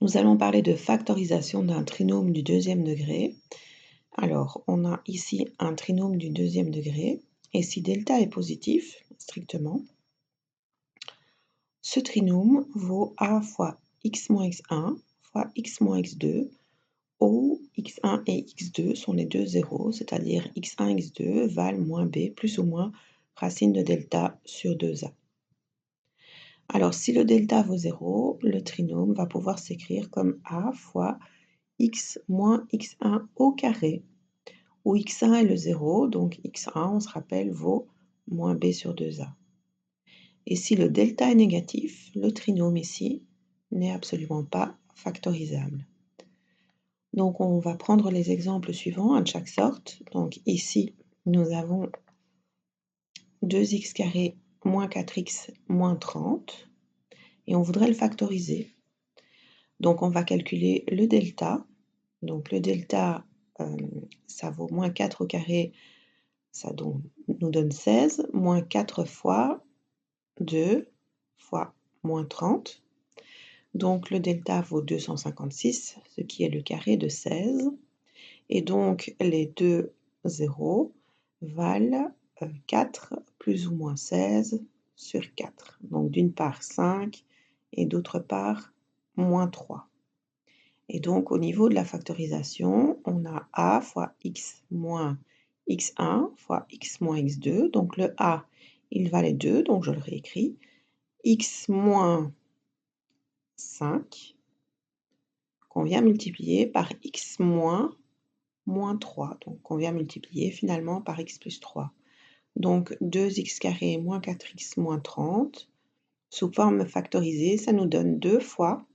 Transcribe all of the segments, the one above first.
Nous allons parler de factorisation d'un trinôme du deuxième degré. Alors, on a ici un trinôme du deuxième degré, et si delta est positif, strictement, ce trinôme vaut a fois x moins x1 fois x moins x2, où x1 et x2 sont les deux zéros, c'est-à-dire x1, x2 valent moins b plus ou moins racine de delta sur 2a. Alors, si le delta vaut 0, le trinôme va pouvoir s'écrire comme a fois x moins x1 au carré, où x1 est le 0, donc x1, on se rappelle, vaut moins b sur 2a. Et si le delta est négatif, le trinôme ici n'est absolument pas factorisable. Donc on va prendre les exemples suivants de chaque sorte. Donc ici, nous avons 2x carré moins 4x moins 30, et on voudrait le factoriser. Donc on va calculer le delta. Donc le delta, ça vaut moins 4 au carré, ça nous donne 16, moins 4 fois 2 fois moins 30. Donc le delta vaut 256, ce qui est le carré de 16. Et donc les deux zéros valent 4 plus ou moins 16 sur 4. Donc d'une part 5 et d'autre part moins 3. Et donc au niveau de la factorisation, on a a fois x moins x1 fois x moins x2. Donc le a, il valait 2, donc je le réécris. X moins 5 qu'on vient multiplier par x moins 3. Donc on vient multiplier finalement par x plus 3. Donc 2x carré moins 4x moins 30, sous forme factorisée, ça nous donne 2 fois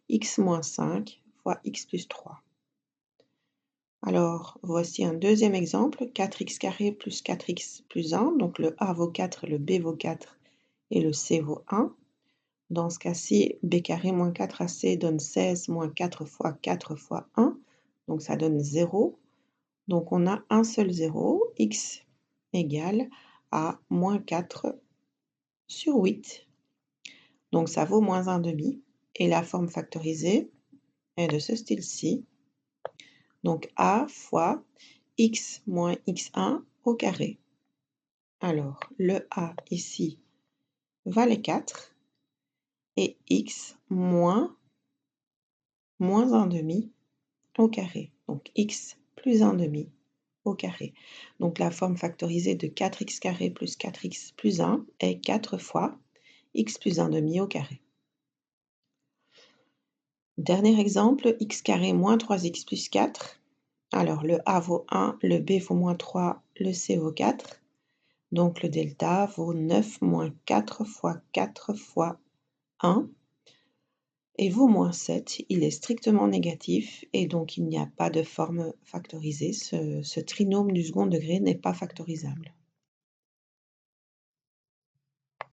x moins 5 fois x plus 3. Alors, voici un deuxième exemple, 4x carré plus 4x plus 1, donc le a vaut 4, le b vaut 4 et le c vaut 1. Dans ce cas-ci, b carré moins 4ac donne 16 moins 4 fois 4 fois 1, donc ça donne 0. Donc on a un seul 0, x égale à moins 4 sur 8. Donc ça vaut moins 1/2. Et la forme factorisée est de ce style-ci. Donc a fois x moins x1 au carré. Alors le a ici valait 4 et x moins 1/2 au carré. Donc x plus 1/2 au carré. Donc la forme factorisée de 4x carré plus 4x plus 1 est 4 fois x plus 1/2 au carré. Dernier exemple, x carré moins 3x plus 4. Alors le a vaut 1, le b vaut moins 3, le c vaut 4. Donc le delta vaut 9 moins 4 fois 4 fois 1 et vaut moins 7. Il est strictement négatif et donc il n'y a pas de forme factorisée. Ce trinôme du second degré n'est pas factorisable.